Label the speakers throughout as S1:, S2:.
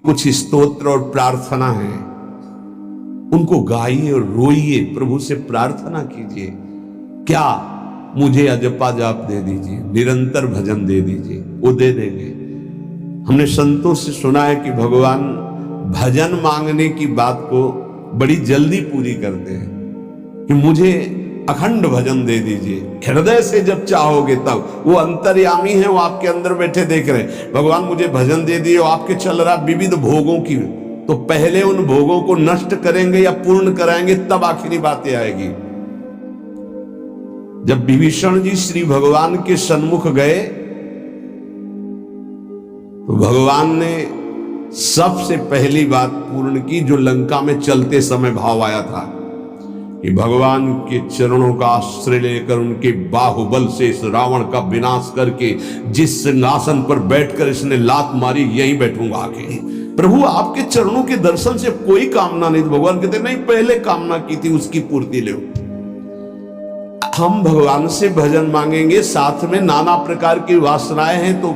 S1: कुछ स्तोत्र और प्रार्थना है, उनको गाइए और रोइए, प्रभु से प्रार्थना कीजिए। क्या मुझे अजपा जाप दे दीजिए, निरंतर भजन दे दीजिए, वो दे देंगे। हमने संतों से सुना है कि भगवान भजन मांगने की बात को बड़ी जल्दी पूरी करते हैं कि मुझे अखंड भजन दे दीजिए। हृदय से जब चाहोगे तब, वो अंतर्यामी है, वो आपके अंदर बैठे देख रहे हैं। भगवान मुझे भजन दे दिए, आपके चल रहा विविध भोगों की, तो पहले उन भोगों को नष्ट करेंगे या पूर्ण कराएंगे, तब आखिरी बातें आएगी। जब विभीषण जी श्री भगवान के सन्मुख गए तो भगवान ने सबसे पहली बात पूर्ण की, जो लंका में चलते समय भाव आया था कि भगवान के चरणों का आश्रय लेकर उनके बाहुबल से इस रावण का विनाश करके जिस सिंहासन पर बैठकर इसने लात मारी, यहीं बैठूंगा आके। प्रभु आपके चरणों के दर्शन से कोई कामना नहीं। भगवान कहते नहीं, पहले कामना की थी उसकी पूर्ति ले। हम भगवान से भजन मांगेंगे, साथ में नाना प्रकार की वासनाएं हैं, तो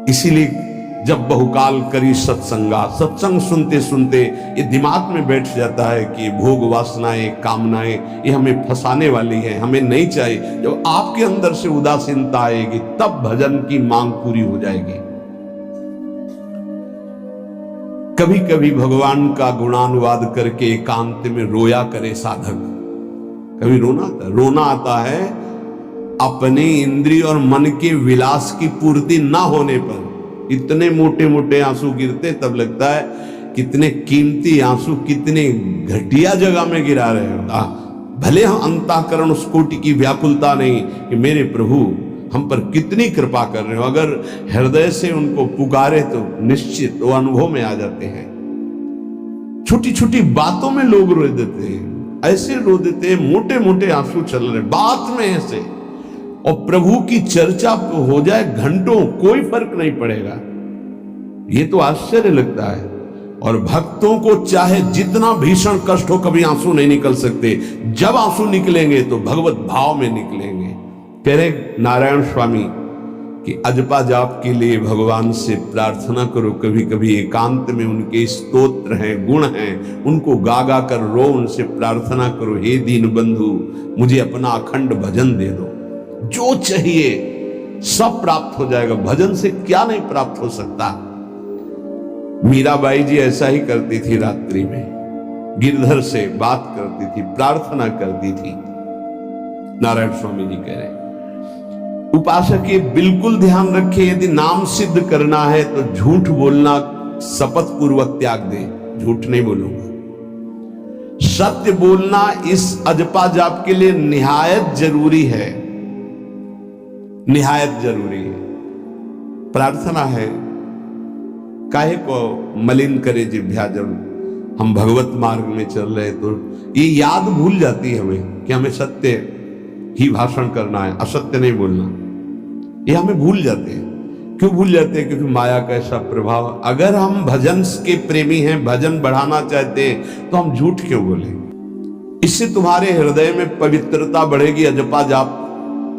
S1: इसीलिए जब बहुकाल करी सत्संगा, सत्संग सुनते सुनते ये दिमाग में बैठ जाता है कि भोग वासनाएं, कामनाएं ये हमें फंसाने वाली है, हमें नहीं चाहिए। जब आपके अंदर से उदासीनता आएगी तब भजन की मांग पूरी हो जाएगी। कभी कभी भगवान का गुणानुवाद करके एकांत में रोया करे साधक। कभी रोना आता है अपने इंद्रिय और मन के विलास की पूर्ति ना होने पर। इतने मोटे मोटे आंसू गिरते, तब लगता है कितने कीमती आंसू कितने घटिया जगह में गिरा रहे हो। भले हम अंतःकरण उस कोटि की व्याकुलता नहीं कि मेरे प्रभु हम पर कितनी कृपा कर रहे हो, अगर हृदय से उनको पुकारे तो निश्चित वो अनुभव में आ जाते हैं। छोटी छोटी बातों में लोग रो देते हैं, ऐसे रो देते हैं, मोटे मोटे आंसू चल रहे बात में ऐसे, और प्रभु की चर्चा हो जाए घंटों, कोई फर्क नहीं पड़ेगा। ये तो आश्चर्य लगता है। और भक्तों को चाहे जितना भीषण कष्ट हो, कभी आंसू नहीं निकल सकते। जब आंसू निकलेंगे तो भगवत भाव में निकलेंगे। कह रहे नारायण स्वामी कि अजपा जाप के लिए भगवान से प्रार्थना करो। कभी कभी एकांत में उनके स्तोत्र हैं, गुण हैं, उनको गा गा कर रो, उनसे प्रार्थना करो, हे दीन बंधु मुझे अपना अखंड भजन दे दो। जो चाहिए सब प्राप्त हो जाएगा। भजन से क्या नहीं प्राप्त हो सकता। मीराबाई जी ऐसा ही करती थी, रात्रि में गिरधर से बात करती थी, प्रार्थना करती थी। नारायण स्वामी जी कह रहे उपासक ये बिल्कुल ध्यान रखे, यदि नाम सिद्ध करना है तो झूठ बोलना शपथ पूर्वक त्याग दे। झूठ नहीं बोलूंगा, सत्य बोलना इस अजपा जाप के लिए निहायत जरूरी है, निहायत जरूरी है। प्रार्थना है, काहे को मलिन करे जिह्वा। जब हम भगवत मार्ग में चल रहे तो ये याद भूल जाती है हमें कि हमें सत्य ही भाषण करना है, असत्य नहीं बोलना। ये हमें भूल जाते हैं। क्यों भूल जाते हैं? क्योंकि माया का ऐसा प्रभाव। अगर हम भजन के प्रेमी हैं, भजन बढ़ाना चाहते हैं, तो हम झूठ क्यों बोले? इससे तुम्हारे हृदय में पवित्रता बढ़ेगी, अजपा जाप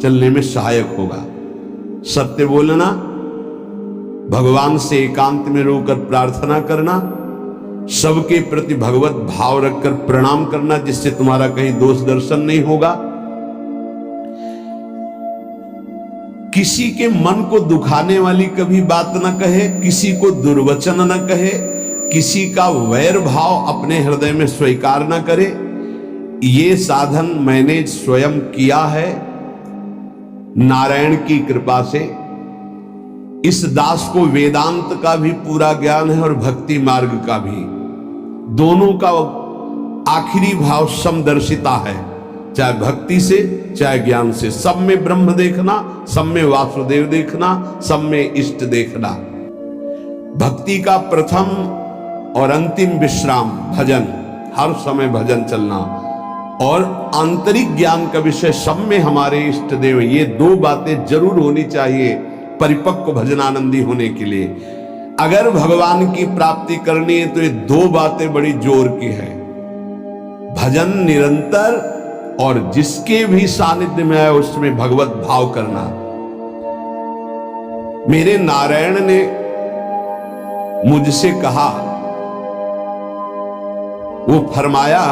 S1: चलने में सहायक होगा। सत्य बोलना, भगवान से एकांत में रोकर प्रार्थना करना, सबके प्रति भगवत भाव रखकर प्रणाम करना, जिससे तुम्हारा कहीं दोष दर्शन नहीं होगा। किसी के मन को दुखाने वाली कभी बात न कहे, किसी को दुर्वचन न कहे, किसी का वैर भाव अपने हृदय में स्वीकार न करे। ये साधन मैंने स्वयं किया है नारायण की कृपा से। इस दास को वेदांत का भी पूरा ज्ञान है और भक्ति मार्ग का भी। दोनों का आखिरी भाव समदर्शिता है, चाहे भक्ति से चाहे ज्ञान से। सब में ब्रह्म देखना, सब में वासुदेव देखना, सब में इष्ट देखना। भक्ति का प्रथम और अंतिम विश्राम भजन, हर समय भजन चलना। और आंतरिक ज्ञान का विषय, सब में हमारे इष्ट देव। ये दो बातें जरूर होनी चाहिए परिपक्व भजनानंदी होने के लिए। अगर भगवान की प्राप्ति करनी है तो ये दो बातें बड़ी जोर की है। भजन निरंतर, और जिसके भी सानिध्य में है उसमें भगवत भाव करना। मेरे नारायण ने मुझसे कहा, वो फरमाया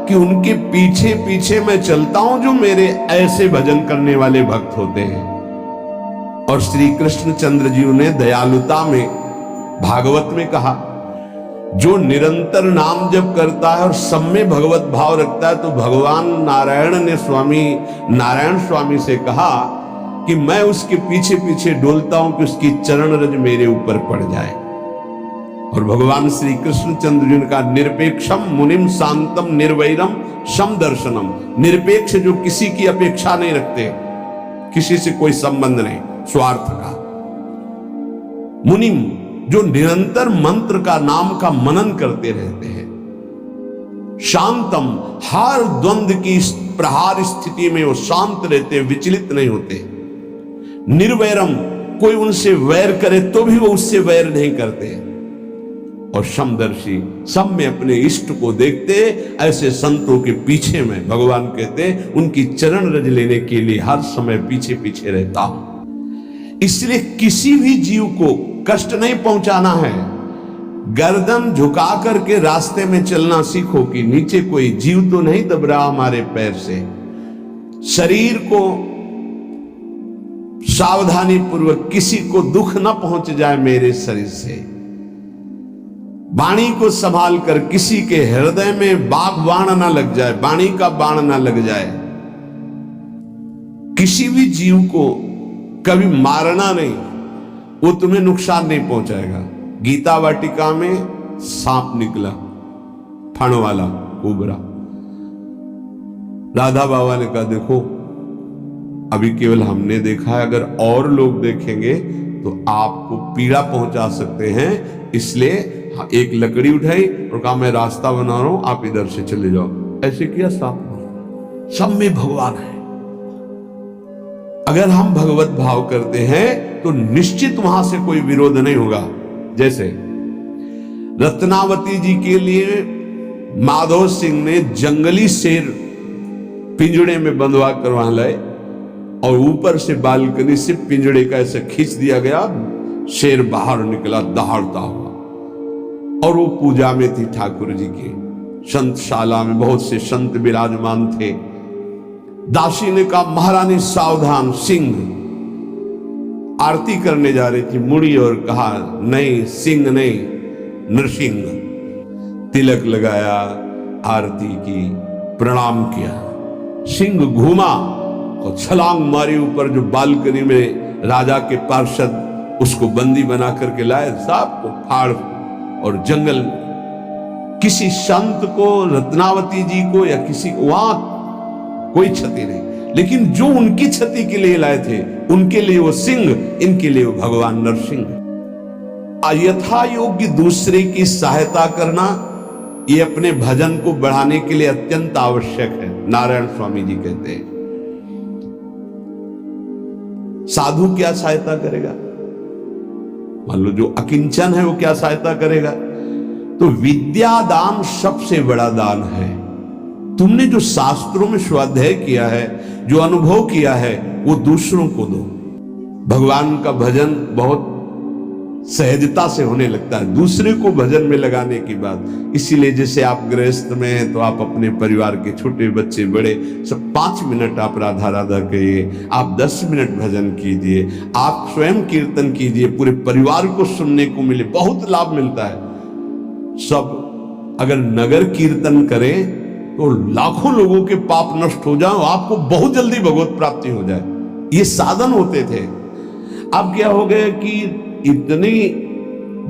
S1: कि उनके पीछे पीछे मैं चलता हूं जो मेरे ऐसे भजन करने वाले भक्त होते हैं। और श्री कृष्णचंद्र जी ने दयालुता में भागवत में कहा, जो निरंतर नाम जप करता है और सब में भगवत भाव रखता है, तो भगवान नारायण ने नारायण स्वामी से कहा कि मैं उसके पीछे पीछे डोलता हूं कि उसकी चरण रज मेरे ऊपर पड़ जाए। और भगवान श्री कृष्णचंद्र जी ने कहा, निरपेक्षम मुनिम शांतम निर्वैरम सम दर्शनम। निरपेक्ष जो किसी की अपेक्षा नहीं रखते, किसी से कोई संबंध नहीं स्वार्थ का। मुनिम जो निरंतर मंत्र का नाम का मनन करते रहते हैं। शांतम हर द्वंद्व की प्रहार स्थिति में वो शांत रहते, विचलित नहीं होते। निर्वैरम कोई उनसे वैर करे तो भी वो उससे वैर नहीं करते। और समदर्शी सब में अपने इष्ट को देखते। ऐसे संतों के पीछे में भगवान कहते उनकी चरण रज लेने के लिए हर समय पीछे पीछे रहता हूं। इसलिए किसी भी जीव को कष्ट नहीं पहुंचाना है। गर्दन झुका करके रास्ते में चलना सीखो कि नीचे कोई जीव तो नहीं दब रहा हमारे पैर से। शरीर को सावधानी पूर्वक, किसी को दुख न पहुंच जाए मेरे शरीर से। वाणी को संभाल कर किसी के हृदय में बाण ना लग जाए, वाणी का बाण ना लग जाए। किसी भी जीव को कभी मारना नहीं, वो तुम्हें नुकसान नहीं पहुंचाएगा। गीता वाटिका में सांप निकला, फण वाला कोबरा। राधा बाबा ने कहा, देखो अभी केवल हमने देखा है, अगर और लोग देखेंगे तो आपको पीड़ा पहुंचा सकते हैं। इसलिए एक लकड़ी उठाई और कहा, मैं रास्ता बना रहा हूं, आप इधर से चले जाओ। ऐसे किया सांप। सब में भगवान है। अगर हम भगवत भाव करते हैं तो निश्चित वहां से कोई विरोध नहीं होगा। जैसे रत्नावती जी के लिए माधव सिंह ने जंगली शेर पिंजड़े में बंधवा कर वहां लाए और ऊपर से बालकनी से पिंजड़े का ऐसे खींच दिया गया। शेर बाहर निकला दहाड़ता हुआ और वो पूजा में थी ठाकुर जी के। संतशाला में बहुत से संत विराजमान थे। दासी ने कहा, महारानी सावधान, सिंह। आरती करने जा रही थी, मुड़ी और कहा, नहीं सिंह नहीं, नरसिंह। तिलक लगाया, आरती की, प्रणाम किया। सिंह घूमा और छलांग मारी ऊपर, जो बालकनी में राजा के पार्षद उसको बंदी बना करके लाए, सांप को फाड़ और जंगल। किसी संत को, रत्नावती जी को या किसी को वहां कोई क्षति नहीं, लेकिन जो उनकी क्षति के लिए लाए थे उनके लिए वो सिंह, इनके लिए वो भगवान नरसिंह। यथा योग्य दूसरे की सहायता करना ये अपने भजन को बढ़ाने के लिए अत्यंत आवश्यक है। नारायण स्वामी जी कहते हैं, साधु क्या सहायता करेगा? मान लो जो अकिंचन है वो क्या सहायता करेगा? तो विद्या दान सबसे बड़ा दान है। तुमने जो शास्त्रों में स्वाध्याय किया है, जो अनुभव किया है, वो दूसरों को दो। भगवान का भजन बहुत सहजता से होने लगता है दूसरे को भजन में लगाने की बात। इसीलिए जैसे आप गृहस्थ में हैं तो आप अपने परिवार के छोटे बच्चे बड़े सब 5 मिनट आप राधा राधा कहिए, आप 10 मिनट भजन कीजिए, आप स्वयं कीर्तन कीजिए, पूरे परिवार को सुनने को मिले, बहुत लाभ मिलता है। सब अगर नगर कीर्तन करें तो लाखों लोगों के पाप नष्ट हो जाए, आपको बहुत जल्दी भगवत प्राप्ति हो जाए। ये साधन होते थे। अब क्या हो गया कि इतनी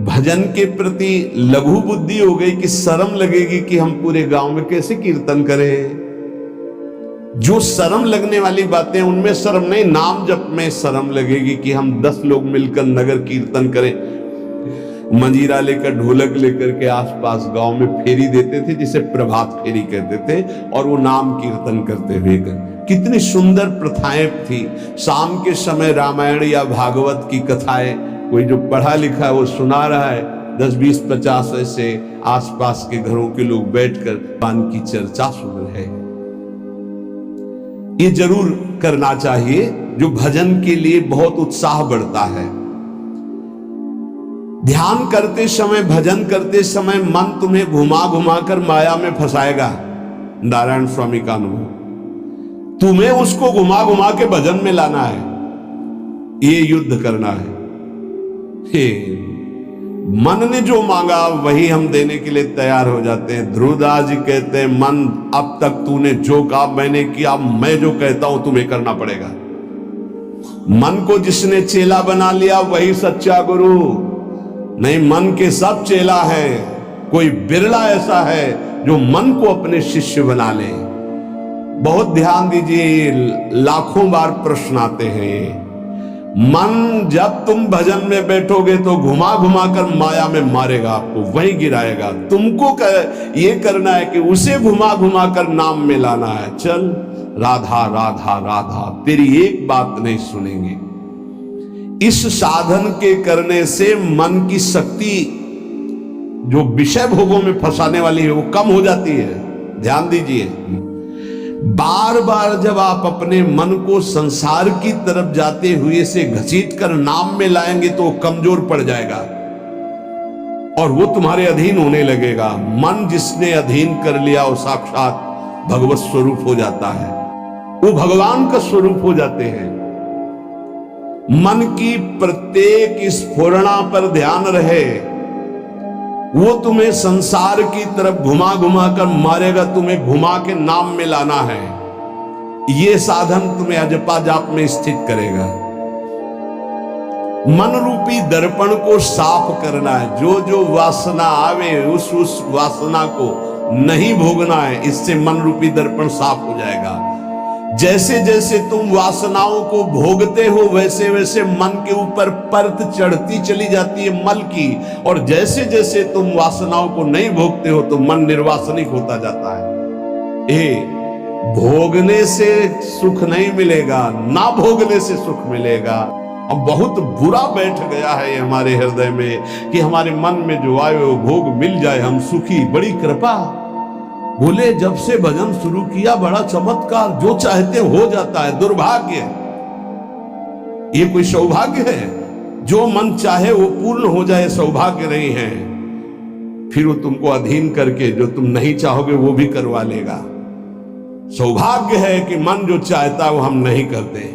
S1: भजन के प्रति लघु बुद्धि हो गई कि शर्म लगेगी कि हम पूरे गांव में कैसे कीर्तन करें। जो शर्म लगने वाली बातें उनमें शर्म नहीं, नाम जप में शर्म लगेगी कि हम 10 लोग मिलकर नगर कीर्तन करें। मंजीरा लेकर, ढोलक लेकर के आसपास गांव में फेरी देते थे, जिसे प्रभात फेरी कहते थे, और वो नाम कीर्तन करते हुए कितनी सुंदर प्रथाएं थी। शाम के समय रामायण या भागवत की कथाएं कोई जो पढ़ा लिखा है वो सुना रहा है, 10, 20, 50 ऐसे आसपास के घरों के लोग बैठकर पान की चर्चा सुन रहे हैं। ये जरूर करना चाहिए, जो भजन के लिए बहुत उत्साह बढ़ता है। ध्यान करते समय, भजन करते समय मन तुम्हें घुमा घुमा कर माया में फंसाएगा। नारायण स्वामी का अनुभव, तुम्हें उसको घुमा घुमा के भजन में लाना है, ये युद्ध करना है। हे मन ने जो मांगा वही हम देने के लिए तैयार हो जाते हैं। ध्रुवदास जी कहते हैं, मन अब तक तूने जो कहा मैंने किया, मैं जो कहता हूं तुम्हें करना पड़ेगा। मन को जिसने चेला बना लिया वही सच्चा गुरु नहीं। मन के सब चेला है, कोई बिरला ऐसा है जो मन को अपने शिष्य बना ले। बहुत ध्यान दीजिए, लाखों बार प्रश्न आते हैं। मन जब तुम भजन में बैठोगे तो घुमा घुमा कर माया में मारेगा, आपको वहीं गिराएगा। तुमको ये करना है कि उसे घुमा घुमा कर नाम में लाना है। चल राधा राधा राधा, तेरी एक बात नहीं सुनेंगे। इस साधन के करने से मन की शक्ति जो विषय भोगों में फंसाने वाली है वो कम हो जाती है। ध्यान दीजिए, बार बार जब आप अपने मन को संसार की तरफ जाते हुए से घसीट कर नाम में लाएंगे तो कमजोर पड़ जाएगा और वो तुम्हारे अधीन होने लगेगा। मन जिसने अधीन कर लिया वो साक्षात भगवत स्वरूप हो जाता है, वो भगवान का स्वरूप हो जाते हैं। मन की प्रत्येक स्फुरणा पर ध्यान रहे, वो तुम्हें संसार की तरफ घुमा घुमा कर मारेगा, तुम्हें घुमा के नाम में लाना है। ये साधन तुम्हें अजपा जाप में स्थित करेगा। मन रूपी दर्पण को साफ करना है। जो जो वासना आवे उस वासना को नहीं भोगना है, इससे मन रूपी दर्पण साफ हो जाएगा। जैसे जैसे तुम वासनाओं को भोगते हो वैसे वैसे मन के ऊपर परत चढ़ती चली जाती है मल की, और जैसे जैसे तुम वासनाओं को नहीं भोगते हो तो मन निर्वासनिक होता जाता है। भोगने से सुख नहीं मिलेगा, ना भोगने से सुख मिलेगा। अब बहुत बुरा बैठ गया है हमारे हृदय में कि हमारे मन में जो आए वो भोग मिल जाए, हम सुखी। बड़ी कृपा, बोले जब से भजन शुरू किया बड़ा चमत्कार, जो चाहते हो जाता है। दुर्भाग्य, ये कोई सौभाग्य है? जो मन चाहे वो पूर्ण हो जाए, सौभाग्य नहीं है। फिर वो तुमको अधीन करके जो तुम नहीं चाहोगे वो भी करवा लेगा। सौभाग्य है कि मन जो चाहता है वो हम नहीं करते।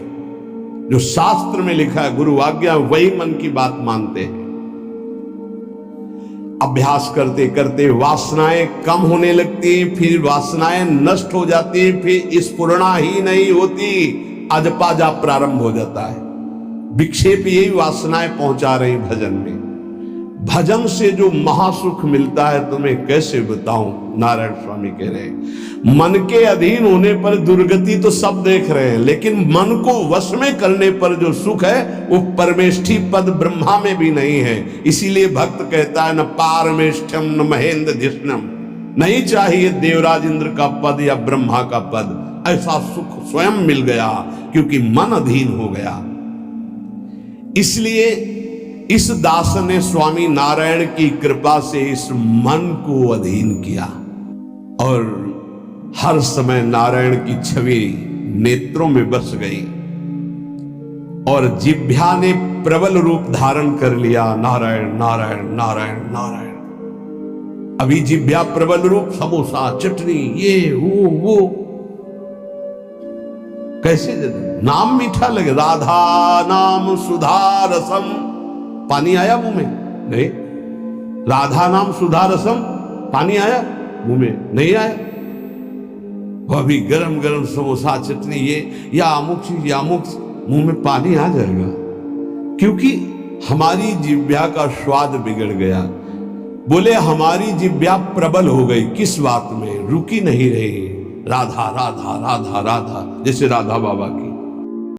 S1: जो शास्त्र में लिखा है, गुरु आज्ञा, वही मन की बात मानते हैं। अभ्यास करते करते वासनाएं कम होने लगती हैं, फिर वासनाएं नष्ट हो जाती हैं, फिर स्फुरणा ही नहीं होती, अजपा जाप प्रारंभ हो जाता है। विक्षेप यही वासनाएं पहुंचा रही भजन में। भजन से जो महासुख मिलता है तुम्हें कैसे बताऊं। नारायण स्वामी कह रहे हैं, मन के अधीन होने पर दुर्गति तो सब देख रहे हैं, लेकिन मन को वश में करने पर जो सुख है वो परमेष्ठी पद ब्रह्मा में भी नहीं है। इसीलिए भक्त कहता है, न पारमेष्ठ्यम न महेंद्र धिष्णम, नहीं चाहिए देवराज इंद्र का पद या ब्रह्मा का पद। ऐसा सुख स्वयं मिल गया क्योंकि मन अधीन हो गया। इसलिए इस दास ने स्वामी नारायण की कृपा से इस मन को अधीन किया और हर समय नारायण की छवि नेत्रों में बस गई और जिह्वा ने प्रबल रूप धारण कर लिया। नारायण नारायण नारायण नारायण। अभी जिह्वा प्रबल रूप, समोसा चटनी ये वो कैसे नाम मीठा लगे। राधा नाम सुधा रसम, पानी आया मुंह में? नहीं। राधा नाम सुधा रसम, पानी आया मुंह में? नहीं आया। वो अभी गरम गरम समोसा चटनी ये या अमुक चीज या अमुक, मुंह में पानी आ जाएगा क्योंकि हमारी जिह्वा का स्वाद बिगड़ गया। बोले हमारी जिह्वा प्रबल हो गई, किस बात में? रुकी नहीं रही। राधा राधा राधा राधा, जैसे राधा बाबा की